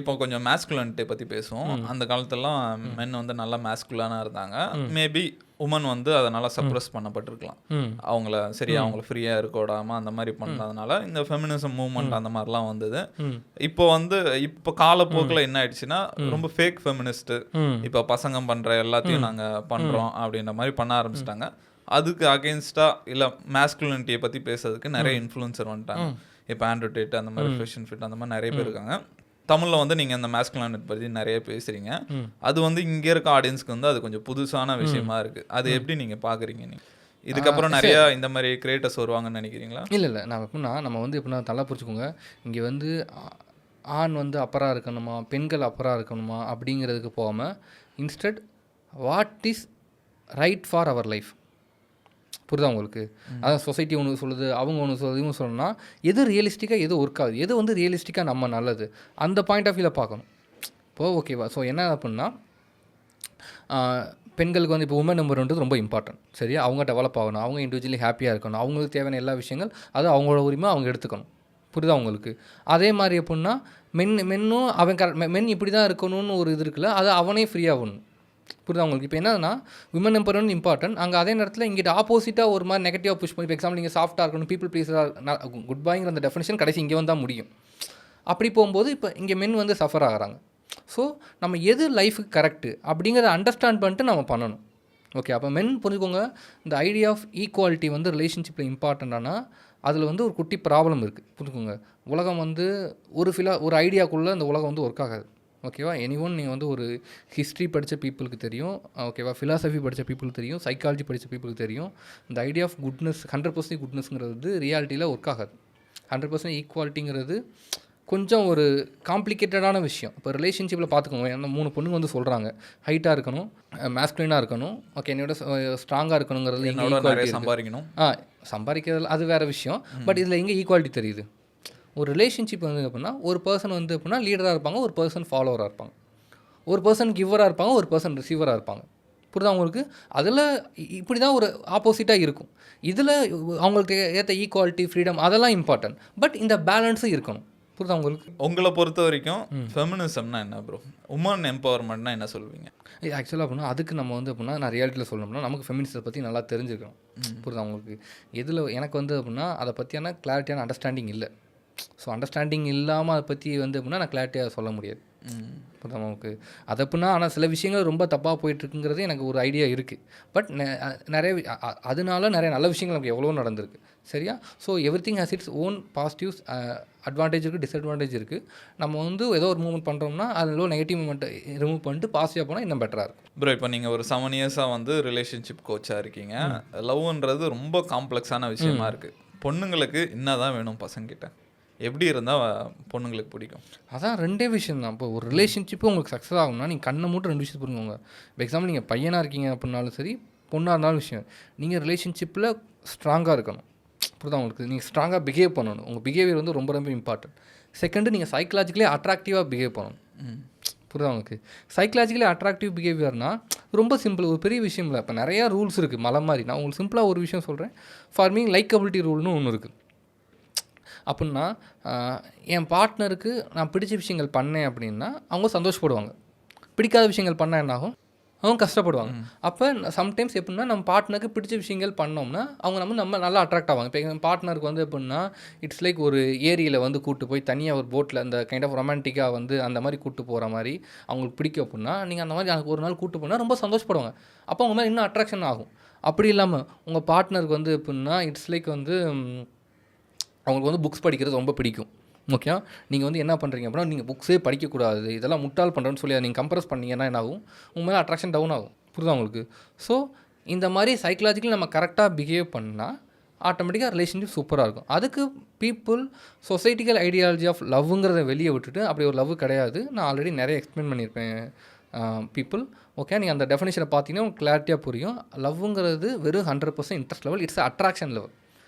இப்போ கொஞ்சம் மேஸ்குலனிட்டி பற்றி பேசுவோம். அந்த காலத்துலலாம் மென் வந்து நல்லா மேஸ்குலானாக இருந்தாங்க. மேபி உமன் வந்து அதனால் சப்ரஸ் பண்ணப்பட்டிருக்கலாம். அவங்கள ஃப்ரீயாக இருக்க விடாமல் அந்த மாதிரி பண்ணதுனால இந்த ஃபெமினிசம் மூவ்மெண்ட் அந்த மாதிரிலாம் வந்தது. இப்போ காலப்போக்கில் என்ன ஆயிடுச்சுன்னா ரொம்ப ஃபேக் ஃபெமினிஸ்ட்டு, இப்போ பசங்க பண்ணுற எல்லாத்தையும் நாங்கள் பண்ணுறோம் அப்படின்ற மாதிரி பண்ண ஆரம்பிச்சிட்டாங்க. அதுக்கு அகெயின்ஸ்டாக இல்லை மேஸ்குலனிட்டியை பற்றி பேசுறதுக்கு நிறைய இன்ஃப்ளூயன்சர் வந்துட்டாங்க. இப்போ ஆண்ட்ரூ டேட் அந்த மாதிரி ஃப்ரெஷன் ஃபிட் அந்த மாதிரி நிறைய பேர் இருக்காங்க. தமிழில் வந்து நீங்கள் இந்த மேஸ்குலனிட்டி பற்றி நிறைய பேசுகிறீங்க. அது வந்து இங்கே இருக்க ஆடியன்ஸ்க்கு வந்து அது கொஞ்சம் புதுசான விஷயமா இருக்குது. அது எப்படி நீங்கள் பார்க்குறீங்க? நீங்கள் இதுக்கப்புறம் நிறைய இந்த மாதிரி கிரியேட்டர்ஸ் வருவாங்கன்னு நினைக்கிறீங்களா? இல்லை நான் எப்படின்னா நம்ம வந்து எப்படின்னா நல்லா புரிச்சுக்கோங்க. இங்கே வந்து ஆண் வந்து அப்பராக இருக்கணுமா, பெண்கள் அப்பராக இருக்கணுமா அப்படிங்கிறதுக்கு போகாமல் instead what is right for our life. புரியுதா உங்களுக்கு? அதான் சொசைட்டி ஒன்று சொல்லுது, அவங்க ஒன்று சொல்லுது, இவங்க சொல்லணும்னா எது ரியலிஸ்டிக்காக எது ஒர்க் ஆகுது, எது வந்து ரியலிஸ்டிக்காக நம்ம நல்லது, அந்த பாயிண்ட் ஆஃப் வியூவில் பார்க்கணும். இப்போது ஓகேவா? ஸோ என்ன அப்படின்னா பெண்களுக்கு வந்து இப்போ உமன் நம்பர்ன்றது ரொம்ப இம்பார்ட்டன்ட். சரியா? அவங்க டெவலப் ஆகணும், அவங்க இண்டிவிஜுவலி ஹாப்பியாக இருக்கணும், அவங்களுக்கு தேவையான எல்லா விஷயங்கள் அது அவங்களோட உரிமை அவங்க எடுத்துக்கணும். புரியுதா உங்களுக்கு? அதே மாதிரி எப்படின்னா மென்னும் மென் இப்படி தான் இருக்கணும்னு ஒரு இது இருக்குல்ல, அது அவனே ஃப்ரீயாகணும். புரியுதா உங்களுக்கு? இப்போ என்னன்னா விமன் எம்பவர்மெண்ட் இம்பார்ட்டன்ட், அங்கே அதே நேரத்தில் இங்கிட்ட ஆப்போசிட்டாக ஒரு மாதிரி நெகட்டிவாக புஷ் பண்ணி, இப்போ எக்ஸாம்பிள் நீங்கள் சாஃப்ட்டாக இருக்கணும், பீப்புள் ப்ளீஸராக, குட் பாய்ங்கிற அந்த டெஃபினேஷன் கடைசி இங்கே வந்தால் முடியும். அப்படி போகும்போது இப்போ இங்கே மென் வந்து சஃபர் ஆகிறாங்க. ஸோ நம்ம எது லைஃபுக்கு கரெக்டு அப்படிங்கிறத அண்டர்ஸ்டாண்ட் பண்ணிட்டு நம்ம பண்ணணும். ஓகே, அப்போ மென் புரிஞ்சுக்கோங்க, இந்த ஐடியா ஆஃப் ஈக்குவாலிட்டி வந்து ரிலேஷன்ஷிப்பில் இம்பார்ட்டண்ட்டானா அதில் வந்து ஒரு குட்டி ப்ராப்ளம் இருக்குது. புரிஞ்சுக்கோங்க, உலகம் வந்து ஒரு ஐடியாக்குள்ளே இந்த உலகம் வந்து ஒர்க் ஆகாது. ஓகேவா? நீங்கள் வந்து ஒரு ஹிஸ்ட்ரி படித்த பீப்புளுக்கு தெரியும், ஓகேவா, ஃபிலாசபி படித்த பீப்புளுக்கு தெரியும், சைக்காலஜி படித்த பீப்புளுக்கு தெரியும், இந்த ஐடியா ஆஃப் குட்னஸ் 100% குட்னஸ்ங்கிறது ரியாலிட்டியில் ஒர்க் ஆகாது. 100% ஈக்குவாலிட்டிங்கிறது கொஞ்சம் ஒரு காம்ப்ளிகேட்டடான விஷயம். இப்போ ரிலேஷன்ஷிப்பில் பார்த்துக்கோங்க, அந்த 3 பொண்ணுங்க வந்து சொல்கிறாங்க ஹைட்டாக இருக்கணும், மேஸ்குலினாக இருக்கணும், ஓகே, என்னோட ஸ்ட்ராங்காக இருக்கணுங்கிறது, சம்பாதிக்கணும், சம்பாதிக்கிறது அது வேறு விஷயம். பட் இதில் எங்கே ஈக்குவாலிட்டி தெரியுது? ஒரு ரிலேஷன்ஷிப் வந்து அப்படின்னா ஒரு பர்சன் வந்து அப்படின்னா லீடராக இருப்பாங்க, ஒரு பர்சன் ஃபாலோவராக இருப்பாங்க, ஒரு பர்சன் கிவராக இருப்பாங்க, ஒரு பர்சன் ரிசீவராக இருப்பாங்க. புரியுதா உங்களுக்கு? அதில் இப்படி தான் ஒரு ஆப்போசிட்டாக இருக்கும். இதில் அவங்களுக்கு ஏற்ற ஈக்குவாலிட்டி, ஃப்ரீடம் அதெல்லாம் இம்பார்ட்டன்ட். பட் இந்த பேலன்ஸும் இருக்கணும். புரியுதா உங்களுக்கு? உங்களை பொறுத்த வரைக்கும் ஃபெமினிசம்னா என்ன ப்ரோ? உமன் எம்பவர்மெண்ட்னா என்ன சொல்லுவீங்க? ஆக்சுவலாக அப்படின்னா அதுக்கு நம்ம வந்து அப்படின்னா நான் ரியாலிட்டியில் சொல்லணும்னா நமக்கு ஃபெமினிசத்தை பற்றி நல்லா தெரிஞ்சுக்கணும். புரியுதா உங்களுக்கு? எதில் எனக்கு வந்து அப்படின்னா அதை பற்றியான கிளாரிட்டியான அண்டர்ஸ்டாண்டிங் இல்லை. ஸோ அண்டர்ஸ்டாண்டிங் இல்லாமல் அதை பற்றி வந்து அப்படின்னா நான் கிளாரிட்டியாக சொல்ல முடியாது. புரியுதா நமக்கு? அது அப்படின்னா ஆனால் சில விஷயங்கள் ரொம்ப தப்பாக போயிட்டுருக்குங்கிறது எனக்கு ஒரு ஐடியா இருக்குது. பட் அதனால நிறைய நல்ல விஷயங்கள் நமக்கு எவ்வளோ நடந்திருக்கு. சரியா? So everything has its own positives, advantage இருக்குது, டிஸ்அட்வான்டேஜ் இருக்குது. நம்ம வந்து ஏதோ ஒரு மூவ்மெண்ட் பண்ணுறோம்னா அதில் நெகட்டிவ் மூவ்மெண்ட்டை ரிமூவ் பண்ணிட்டு பாசிட்டிவாக போனால் இன்னும் பெட்டராக இருக்கும். ப்ரோ, இப்போ நீங்கள் ஒரு 7 இயர்ஸாக வந்து ரிலேஷன்ஷிப் கோச்சாக இருக்கீங்க. லவ்ன்றது ரொம்ப காம்ப்ளெக்ஸான விஷயமா இருக்குது. பொண்ணுங்களுக்கு என்ன தான் வேணும் பசங்கிட்ட? எப்படி இருந்தால் பொண்ணுங்களுக்கு பிடிக்கும்? அதான் 2 விஷயம் தான். இப்போ ஒரு ரிலேஷன்ஷிப்பு உங்களுக்கு சக்ஸஸ் ஆகும்னா நீங்கள் கண்ணை மூட்டு 2 விஷயத்தை புரிஞ்சுக்கோங்க. இப்போ எக்ஸாம்பிள் நீங்கள் பையனாக இருக்கீங்க அப்படின்னாலும் சரி, பொண்ணாக இருந்தாலும் விஷயம், நீங்கள் ரிலேஷன்ஷிப்பில் ஸ்ட்ராங்காக இருக்கணும். புரியுதா உங்களுக்கு? நீங்கள் ஸ்ட்ராங்காக பிஹேவ் பண்ணணும். உங்கள் பிஹேவியர் வந்து ரொம்ப ரொம்ப இம்பார்ட்டன்ட். செகண்டு, நீங்கள் சைக்கலாஜிக்கலி அட்ராக்டிவாக பிஹேவ் பண்ணணும். புரியுதா உங்களுக்கு? சைக்கலாஜிக்கலி அட்ராக்டிவ் பிஹேவியர்னால் ரொம்ப சிம்பிள், ஒரு பெரிய விஷயம் இல்லை. இப்போ நிறையா ரூல்ஸ் இருக்குது மலை மாதிரி. நான் உங்களுக்கு சிம்பிளாக ஒரு விஷயம் சொல்கிறேன். ஃபார் மீ லைக்கபிலிட்டி ரூல்னு ஒன்று இருக்குது. அப்படின்னா என் பார்ட்னருக்கு நான் பிடிச்ச விஷயங்கள் பண்ணேன் அப்படின்னா அவங்க சந்தோஷப்படுவாங்க. பிடிக்காத விஷயங்கள் பண்ணால் என்னாகும்? அவங்க கஷ்டப்படுவாங்க. அப்போ சம்டைம்ஸ் எப்படின்னா நம்ம பார்ட்னருக்கு பிடிச்ச விஷயங்கள் பண்ணோம்னா அவங்க நம்ம நல்லா அட்ராக்ட் ஆவாங்க. இப்போ எங்கள் பார்ட்னருக்கு வந்து எப்படின்னா இட்ஸ் லைக் ஒரு ஏரியில் வந்து கூப்பிட்டு போய் தனியாக ஒரு போட்டில் அந்த கைண்ட் ஆஃப் ரொமான்டிக்காக வந்து அந்த மாதிரி கூப்பிட்டு போகிற மாதிரி அவங்களுக்கு பிடிக்கும். அப்படின்னா நீங்கள் அந்த மாதிரி எனக்கு ஒரு நாள் கூப்பிட்டு போனால் ரொம்ப சந்தோஷப்படுவாங்க. அப்போ அவங்க மேலே இன்னும் அட்ராக்ஷன் ஆகும். அப்படி இல்லாமல் உங்கள் பார்ட்னருக்கு வந்து எப்படின்னா இட்ஸ் லைக் வந்து அவங்களுக்கு வந்து புக்ஸ் படிக்கிறது ரொம்ப பிடிக்கும். ஓகே, நீங்கள் வந்து என்ன பண்ணுறீங்க அப்படின்னா நீங்கள் புக்ஸே படிக்கக்கூடாது, இதெல்லாம் முட்டாள் பண்ணுறேன்னு சொல்லி அதை நீங்கள் கம்ப்ரஸ் பண்ணிங்கன்னா என்ன ஆகும்? உங்கள் மேலே அட்ராக்ஷன் டவுன் ஆகும். புரியுதா உங்களுக்கு? ஸோ இந்த மாதிரி சைக்கலாஜிக்கலி நம்ம கரெக்டாக பிஹேவ் பண்ணால் ஆட்டோமேட்டிக்காக ரிலேஷன்ஷிப் சூப்பராக இருக்கும். அதுக்கு பீப்புள் சொசைட்டிக்கல் ஐடியாலஜி ஆஃப் லவ்ங்கிறத வெளியே விட்டுட்டு அப்படி ஒரு லவ் கிடையாது. நான் ஆல்ரெடி நிறைய எக்ஸ்பிளைன் பண்ணியிருப்பேன் பீப்புள். ஓகே, நீங்கள் அந்த டெஃபினேஷனை பார்த்தீங்கன்னா உங்களுக்கு கிளாரிட்டியாக புரியும். லவ்வுங்கிறது வெறும் 100% interest level, it's attraction level.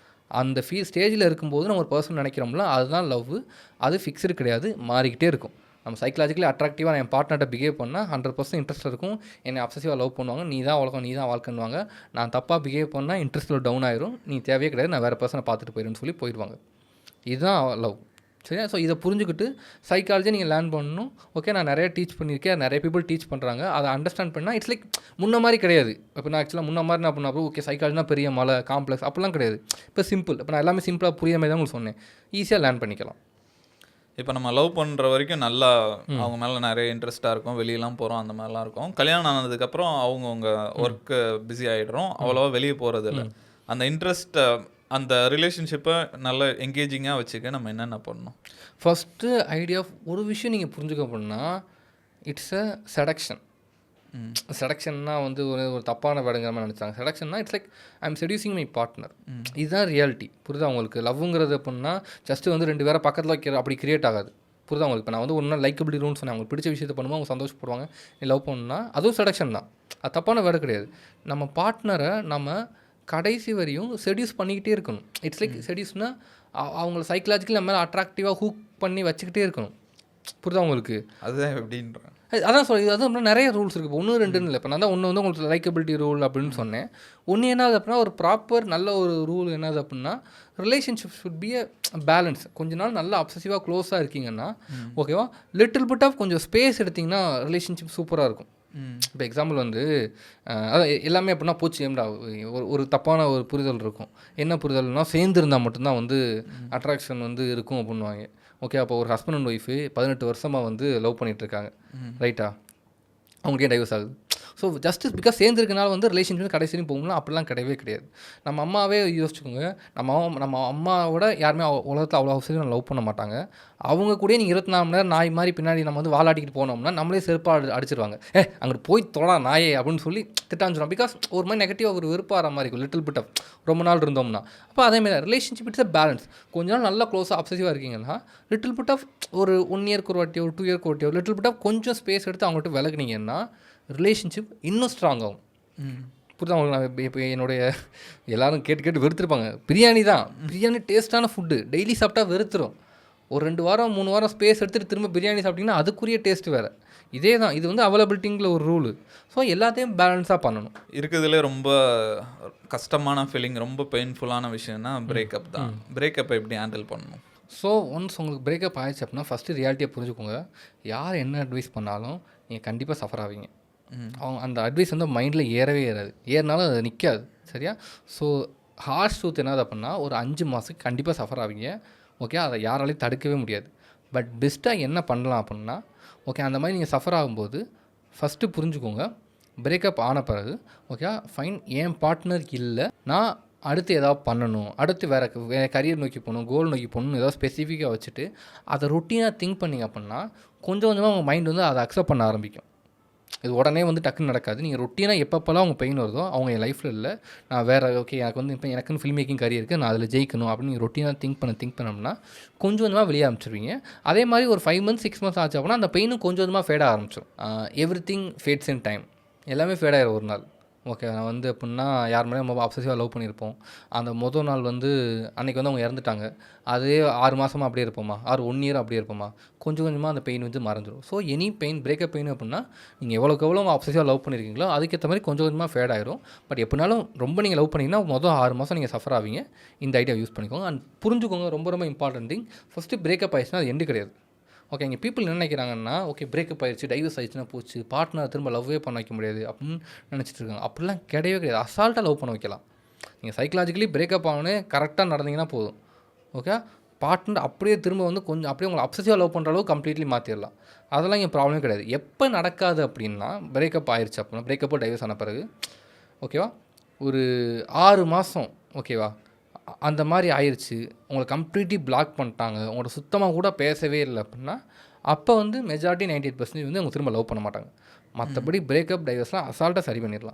அந்த ஸ்டேஜில் இருக்கும்போது நம்ம ஒரு பர்சன் நினைக்கிறோம்ல அதுதான் லவ். அது ஃபிக்ஸ்டு கிடையாது, மாறிக்கிட்டே இருக்கும். நம்ம சைக்கலாஜிக்கலி அட்ராக்டிவாக என் பார்ட்னர்கிட்ட பிஹேவ் பண்ணால் 100% இன்ட்ரெஸ்ட் இருக்கும். என்னை அப்சசிவாக லவ் பண்ணுவாங்க, நீ தான் உலகம், நீ தான் வாழ்க்கைன்னுவாங்க. நான் தப்பாக பிஹேவ் பண்ணால் இன்ட்ரெஸ்ட்டில் டவுன் ஆயிரும், நீ தேவையே கிடையாது, நான் வேறு பர்சனை பார்த்துட்டு போயிடுன்னு சொல்லி போயிடுவாங்க. இதுதான் லவ். சரியா? ஸோ இதை புரிஞ்சுக்கிட்டு சைக்காலஜி நீங்கள் லேர்ன் பண்ணணும். ஓகே, நான் நிறைய டீச் பண்ணியிருக்கேன், நிறைய பீப்புள் டீச் பண்ணுறாங்க, அதை அண்டர்ஸ்டாண்ட் பண்ணால் இட்ஸ் லைக் முன்ன மாதிரி கிடையாது. இப்போ நான் ஆக்சுவலாக முன்ன மாதிரி என்ன பண்ணப்போ ஓகே சைக்காலஜினா பெரிய மலை காம்ப்ளெக்ஸ் அப்படிலாம் கிடையாது. இப்போ சிம்பிள். இப்போ நான் எல்லாமே சிம்பிளாக புரியாத மாதிரி தான் உங்களுக்கு சொன்னேன். ஈஸியாக லேர்ன் பண்ணிக்கலாம். இப்போ நம்ம லவ் பண்ணுற வரைக்கும் நல்லா அவங்க மேலே நிறைய இன்ட்ரெஸ்ட்டாக இருக்கும், வெளியெல்லாம் போகிறோம், அந்த மாதிரிலாம் இருக்கும். கல்யாணம் ஆனதுக்கப்புறம் அவங்கவுங்க ஒர்க்கு பிஸி ஆகிடுறோம், அவ்வளோவா வெளியே போகிறது இல்லை. அந்த இன்ட்ரெஸ்ட்டை அந்த ரிலேஷன்ஷிப்பை நல்ல என்கேஜிங்காக வச்சுக்க நம்ம என்னென்ன பண்ணணும்? ஃபஸ்ட்டு ஐடியா ஒரு விஷயம் நீங்கள் புரிஞ்சுக்க போனால் இட்ஸ் அ செடக்ஷன். செடக்ஷன்னா வந்து ஒரு தப்பான வேடுங்கிற மாதிரி நினச்சாங்க. செடக்ஷன்னா it's like I am seducing my partner. இதுதான் ரியாலிட்டி. புரியுதா உங்களுக்கு? லவ்ங்கிறது அப்படின்னா ஜஸ்ட்டு வந்து 2 பேரை பக்கத்தில் வைக்கிற அப்படி கிரியேட் ஆகாது. புரியுதா உங்களுக்கு? இப்போ நான் வந்து ஒன்றும் லைக்கபிள் ரூல்னு சொன்னேன். அவங்களுக்கு பிடிச்ச விஷயத்தை பண்ணும்போது அவங்க சந்தோஷப்படுவாங்க. நீ லவ் பண்ணணும்னா அதுவும் செடக்ஷன் தான். அது தப்பான வேடு கிடையாது. நம்ம பார்ட்னரை நம்ம கடைசி வரையும் செடியூஸ் பண்ணிக்கிட்டே இருக்கணும். இட்ஸ் லைக் செடியூஸ்னால் அவங்கள சைக்கலாஜிக்கலி நம்ம மேலே அட்ராக்டிவாக ஹூக் பண்ணி வச்சுக்கிட்டே இருக்கணும். புரியுதா உங்களுக்கு? அதுதான் எப்படின்றேன். அதான் சொல்லி அதுவும் நிறைய ரூல்ஸ் இருக்குது. இப்போ 1 2ன்னு இல்லை. இப்போ நான் தான் ஒன்று வந்து உங்களுக்கு லைக்கபிலிட்டி ரூல் அப்படின்னு சொன்னேன். ஒன்று என்னது அப்படின்னா ஒரு ப்ராப்பர் நல்ல ஒரு ரூல் என்னது அப்படின்னா relationship should be a balance. கொஞ்ச நாள் நல்லா அப்சசிவாக க்ளோஸாக இருக்கீங்கன்னா ஓகேவா, லிட்டில் பிட் ஆஃப் கொஞ்சம் ஸ்பேஸ் எடுத்திங்கன்னா ரிலேஷன்ஷிப் சூப்பராக இருக்கும். இப்போ எக்ஸாம்பிள் வந்து அதான் எல்லாமே அப்படின்னா போச்சு ஏம்டா ஒரு தப்பான ஒரு புரிதல் இருக்கும். என்ன புரிதல்னால் சேர்ந்து இருந்தால் மட்டும்தான் வந்து அட்ராக்ஷன் வந்து இருக்கும் அப்படின்வாங்க. ஓகே, அப்போ ஒரு ஹஸ்பண்ட் அண்ட் ஒய்ஃபு 18 வருஷமாக வந்து லவ் பண்ணிகிட்ருக்காங்க, ரைட்டா? அவங்களுக்கே டைவர்ஸ் ஆகுது. ஸோ ஜஸ்ட் பிகாஸ் சேர்ந்துருக்கனால வந்து ரிலேஷன்ஷிப் கடைசியும் போகணும்னா அப்படிலாம் கிடையவே கிடையாது. நம்ம அம்மாவே யோசிச்சுக்கோங்க. நம்ம அம்மாவோட யாருமே உலகத்தில் அவ்வளோ அவசியம் லவ் பண்ண மாட்டாங்க. அவங்க கூட நீங்கள் 24 மணி நேரம் நாய் மாதிரி பின்னாடி நம்ம வந்து வாலாட்டிக்கிட்டு போனோம்னா நம்மளே செருப்பாக அடிச்சிருவாங்க. அங்கிட்டு போய் தொட நாயே அப்படின்னு சொல்லி திட்டாஞ்சிடும். பிகாஸ் ஒரு மாதிரி நெகட்டிவாக ஒரு வெறுப்பாகிற மாதிரி இருக்கும் லிட்டில் பிட் ஆஃப் ரொம்ப நாள் இருந்தோம்னா. அப்போ அதேமாதிரி ரிலேஷன்ஷிப் இட்ஸ் அ பேலன்ஸ். கொஞ்ச நாள் நல்லா க்ளோஸாக அப்சசிவாக இருக்கீங்கன்னா லிட்டில் பிட் ஆஃப் ஒரு 1 இயர்க்கு ஒரு வாட்டியோ 2 இயர்க்கு ஒரு வாட்டியோ லிட்டில் பிட் ஆஃப் கொஞ்சம் ஸ்பேஸ் எடுத்து அவங்கள்ட்ட விலகுனீங்கன்னா ரிலேஷன்ஷிப் இன்னும் ஸ்ட்ராங் ஆகும். புரியுதா உங்களுக்கு? நான் இப்போ என்னுடைய எல்லோரும் கேட்டு வெறுத்துருப்பாங்க. பிரியாணி தான், பிரியாணி டேஸ்ட்டான ஃபுட்டு, டெய்லி சாப்பிட்டா வெறுத்துரும். ஒரு 2 வாரம் 3 வாரம் ஸ்பேஸ் எடுத்துகிட்டு திரும்ப பிரியாணி சாப்பிட்டிங்கன்னா அதுக்குரிய டேஸ்ட் வேறு. இதே தான், இது வந்து அவைலபிலிட்டிங்கில் ஒரு ரூலு. ஸோ எல்லாத்தையும் பேலன்ஸாக பண்ணணும். இருக்கிறதுலே ரொம்ப கஷ்டமான ஃபீலிங், ரொம்ப பெயின்ஃபுல்லான விஷயம்னா பிரேக்கப் தான். பிரேக்கப்பை எப்படி ஹேண்டில் பண்ணணும்? ஸோ ஒன்ஸ் உங்களுக்கு பிரேக்கப் ஆயிடுச்சு அப்படின்னா ஃபஸ்ட்டு ரியாலிட்டியை புரிஞ்சுக்கோங்க. யார் என்ன அட்வைஸ் பண்ணாலும் நீங்கள் கண்டிப்பாக சஃபர் ஆவீங்க. அவங்க அந்த அட்வைஸ் வந்து மைண்டில் ஏறவே ஏறாது. ஏறினாலும் அது நிற்காது. சரியா? ஸோ ஹார்ஷ் ட்ரூத் என்னது அப்படின்னா ஒரு 5 மாதத்துக்கு கண்டிப்பாக சஃபர் ஆவீங்க. ஓகே, அதை யாராலையும் தடுக்கவே முடியாது. பட் பெஸ்ட்டாக என்ன பண்ணலாம் அப்படின்னா ஓகே, அந்த மாதிரி நீங்கள் சஃபர் ஆகும்போது ஃபஸ்ட்டு புரிஞ்சுக்கோங்க. பிரேக்கப் ஆன பிறகு ஓகே ஃபைன், என் பார்ட்னர் இல்லை, நான் அடுத்து ஏதாவது பண்ணணும், அடுத்து வேறு கரியர் நோக்கி போகணும், கோல் நோக்கி போகணும்னு ஏதாவது ஸ்பெசிஃபிக்காக வச்சுட்டு அதை ரொட்டீனாக திங்க் பண்ணிங்க அப்படின்னா கொஞ்சம் கொஞ்சமாக உங்கள் மைண்ட் வந்து அதை அக்செப்ட் பண்ண ஆரம்பிக்கும். இது உடனே வந்து டக்குன்னு நடக்காது. நீங்கள் ரொட்டீனாக எப்பப்போலாம் அவங்க பெயின் வருதோ அவங்க என் லைஃப்பில் இல்லை, நான் வேறு ஓகே எனக்கு வந்து இப்போ எனக்குன்னு ஃபில்ம் மேக்கிங் கரியர் இருக்குது, நான் அதில் ஜெயிக்கணும் அப்படின்னு நீங்கள் ரொட்டீனாக திங்க் பண்ணோம்னா கொஞ்சம் கொஞ்சமாக வெளியே ஆரம்பிச்சிருவீங்க. அதே மாதிரி ஒரு 5 months 6 months ஆச்சு அப்படின்னா அந்த பெயினும் கொஞ்சம் கொஞ்சமாக ஃபேட் ஆரம்பிச்சிடும். Everything fats in time. எல்லாமே ஃபேட் ஆகிடும் ஒரு நாள். ஓகே, நான் வந்து எப்படின்னா யார் மேலே நம்ம அப்சசிவாக லவ் பண்ணியிருப்போம். அந்த மொதல் நாள் வந்து அன்றைக்கி வந்து அவங்க இறந்துட்டாங்க. அதே 6 மாதமாக அப்படியே இருப்போமா, 1 year அப்படியே இருப்போமா, கொஞ்சம் கொஞ்சமாக அந்த பெயின் வந்து மறந்துடும். So any pain, breakup pain அப்படின்னா நீங்கள் எவ்வளோக்கு எவ்வளோ அப்சசிவாக லவ் பண்ணியிருக்கீங்களோ அதுக்கேற்ற மாதிரி கொஞ்சம் கொஞ்சமாக ஃபேட் ஆகிடும். பட் எப்படினாலும் ரொம்ப நீங்கள் லவ் பண்ணிங்கன்னா மொதல் 6 மாதம் நீங்கள் சஃபர் ஆவீங்க. இந்த ஐடியா யூஸ் பண்ணிக்கோங்க. அண்ட் புரிஞ்சுக்கோங்க, ரொம்ப ரொம்ப இம்பார்ட்டன்ட் திங். ஃபஸ்ட்டு பிரேக்கப் ஆயிடுச்சுன்னா அது எண்டு கிடையாது. ஓகே, இங்கே பீப்புள் என்ன நினைக்கிறாங்கன்னா ஓகே பிரேக்கப் ஆயிடுச்சு, டைவர்ஸ் ஆயிடுச்சுன்னா போச்சு, பார்ட்னர் திரும்ப லவ்வே பண்ண வைக்க முடியாது அப்படின்னு நினச்சிட்டு இருக்காங்க. அப்படிலாம் கிடையவே கிடையாது. அசால்ட்டாக லவ் பண்ண வைக்கலாம். நீங்கள் சைக்கலாஜிக்கலி பிரேக்கப் ஆகணுன்னு கரெக்டாக நடந்தீங்கன்னா போதும். ஓகே, பார்ட்னர் அப்படியே திரும்ப வந்து கொஞ்சம் அப்படியே உங்களை அப்சசிவாக லவ் பண்ணுற அளவுக்கு கம்ப்ளீட்லி மாற்றிடலாம். அதெல்லாம் இங்கே ப்ராப்ளமே கிடையாது. எப்போ நடக்காது அப்படின்னா பிரேக்கப் ஆயிடுச்சு அப்படின்னா, பிரேக்கப்போ டைவர்ஸ் ஆன பிறகு ஓகேவா ஒரு 6 மாதம் ஓகேவா அந்த மாதிரி ஆயிடுச்சு, உங்களை கம்ப்ளீட்லி பிளாக் பண்ணிட்டாங்க, உங்களோட சுத்தமாக கூட பேசவே இல்லை அப்படின்னா அப்போ வந்து மெஜாரிட்டி 98% வந்து அவங்க திரும்ப லவ் பண்ண மாட்டாங்க. மற்றபடி பிரேக்கப் டைவர்ஸ்லாம் அசால்ட்டாக சரி பண்ணிடலாம்.